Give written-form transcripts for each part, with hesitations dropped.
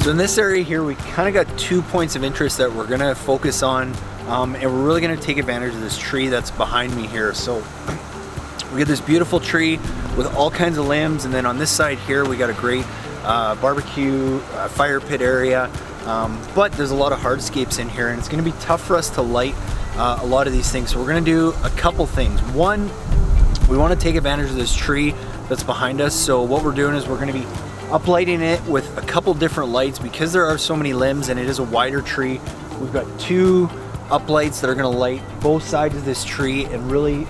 So in this area here, we kind of got 2 points of interest that we're gonna focus on, and we're really gonna take advantage of this tree that's behind me here. So we got this beautiful tree with all kinds of limbs, and then on this side here, we got a great barbecue fire pit area, but there's a lot of hardscapes in here, and it's gonna be tough for us to light a lot of these things. So we're gonna do a couple things. One, we wanna take advantage of this tree that's behind us. So what we're doing is we're gonna be uplighting it with a couple different lights because there are so many limbs and it is a wider tree. We've got 2 uplights that are gonna light both sides of this tree and really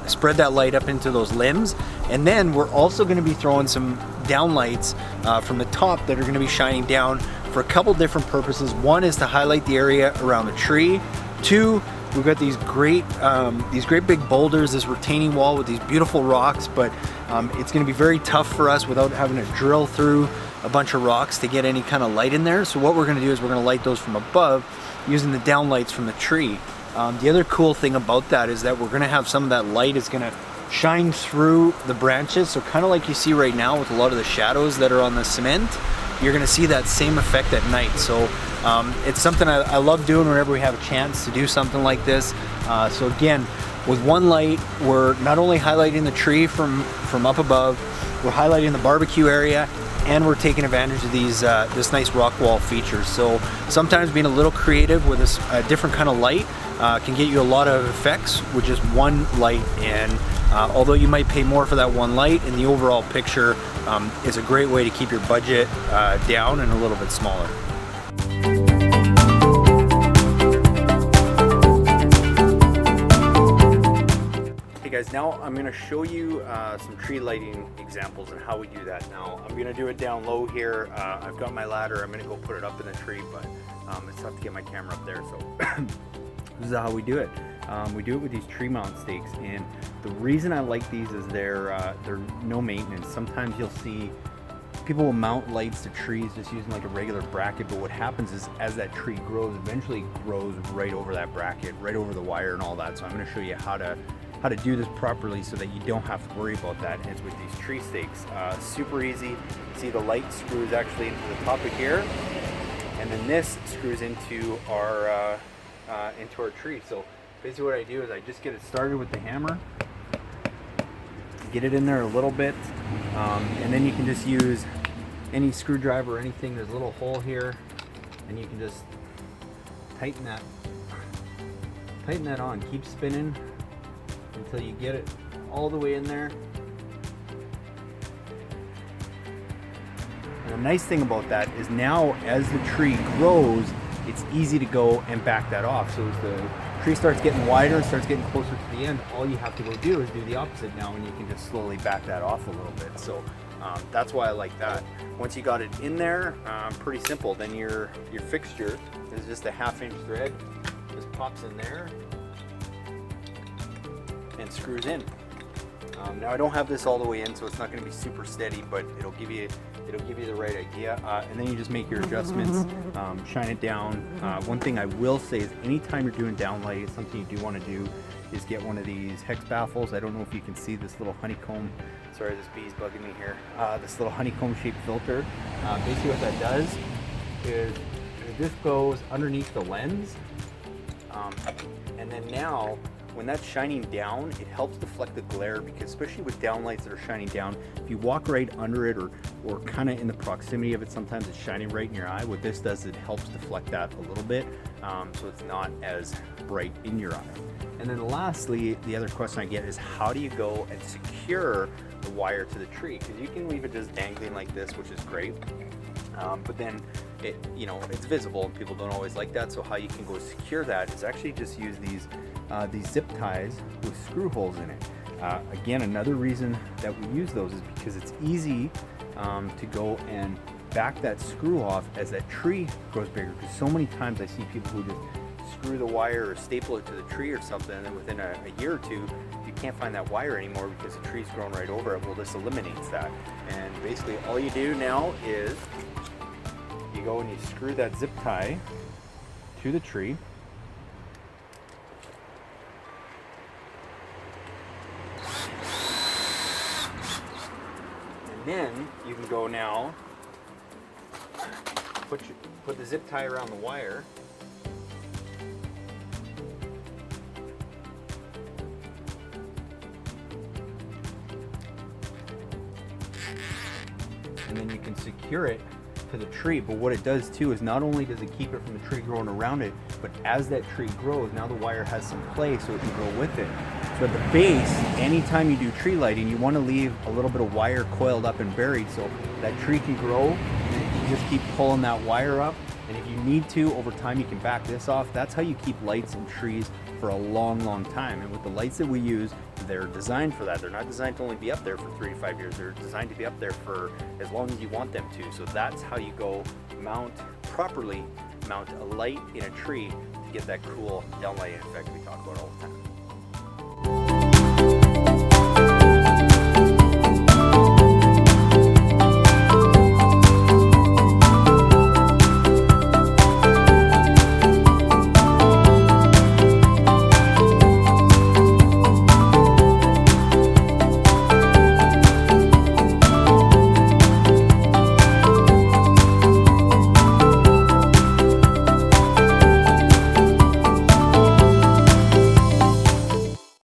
spread that light up into those limbs. And then we're also gonna be throwing some downlights from the top that are gonna be shining down for a couple different purposes. One is to highlight the area around the tree. 2, we've got these great big boulders, this retaining wall with these beautiful rocks, but it's gonna be very tough for us without having to drill through a bunch of rocks to get any kind of light in there. So what we're gonna do is we're gonna light those from above using the downlights from the tree. The other cool thing about that is that we're gonna have some of that light is gonna shine through the branches. So kind of like you see right now with a lot of the shadows that are on the cement, you're gonna see that same effect at night. So it's something I love doing whenever we have a chance to do something like this. So again, with one light, we're not only highlighting the tree from up above, we're highlighting the barbecue area, and we're taking advantage of these this nice rock wall features. So sometimes being a little creative with a different kind of light can get you a lot of effects with just one light. And although you might pay more for that one light, in the overall picture, it's a great way to keep your budget down and a little bit smaller. Hey guys, now I'm going to show you some tree lighting examples and how we do that. Now I'm going to do it down low here. I've got my ladder. I'm going to go put it up in the tree, but it's tough to get my camera up there. So this is how we do it. We do it with these tree mount stakes, and the reason I like these is they're no maintenance. Sometimes you'll see people will mount lights to trees just using like a regular bracket, but what happens is as that tree grows, eventually it grows right over that bracket, right over the wire and all that. So I'm going to show you how to do this properly so that you don't have to worry about that. And it's with these tree stakes. Super easy. See, the light screws actually into the top of here, and then this screws into our tree. So basically what I do is I just get it started with the hammer, get it in there a little bit, and then you can just use any screwdriver or anything. There's a little hole here, and you can just tighten that on. Keep spinning until you get it all the way in there. And the nice thing about that is now as the tree grows, it's easy to go and back that off. So as the tree starts getting wider and starts getting closer to the end, all you have to go do is do the opposite now, and you can just slowly back that off a little bit. So that's why I like that. Once you got it in there, pretty simple. Then your fixture is just a 1/2 inch thread. Just pops in there and screws in. Now I don't have this all the way in, so it's not going to be super steady, but it'll give you the right idea. And then you just make your adjustments, shine it down. One thing I will say is anytime you're doing downlight, something you do want to do is get one of these hex baffles. I don't know if you can see this little honeycomb. Sorry, this bee's bugging me here. This little honeycomb shaped filter. Basically what that does is this goes underneath the lens, and then now when that's shining down, it helps deflect the glare, because especially with downlights that are shining down, if you walk right under it or kind of in the proximity of it, sometimes it's shining right in your eye. What this does, it helps deflect that a little bit, so it's not as bright in your eye. And then lastly, the other question I get is how do you go and secure the wire to the tree? Because you can leave it just dangling like this, which is great, but then it's visible and people don't always like that. So how you can go secure that is actually just use these zip ties with screw holes in it. Again, another reason that we use those is because it's easy to go and back that screw off as that tree grows bigger. Because so many times I see people who just screw the wire or staple it to the tree or something, and then within a year or two you can't find that wire anymore because the tree's grown right over it. Well, this eliminates that. And basically all you do now is you go and you screw that zip tie to the tree. And then you can go now put the zip tie around the wire. And then you can secure it to the tree. But what it does too is not only does it keep it from the tree growing around it, but as that tree grows, now the wire has some play so it can grow with it. So at the base, anytime you do tree lighting, you want to leave a little bit of wire coiled up and buried so that tree can grow, and you just keep pulling that wire up. And if you need to, over time, you can back this off. That's how you keep lights in trees for a long, long time. And with the lights that we use, they're designed for that. They're not designed to only be up there for 3 to 5 years. They're designed to be up there for as long as you want them to. So that's how you go properly mount a light in a tree to get that cool downlighting effect we talk about all the time.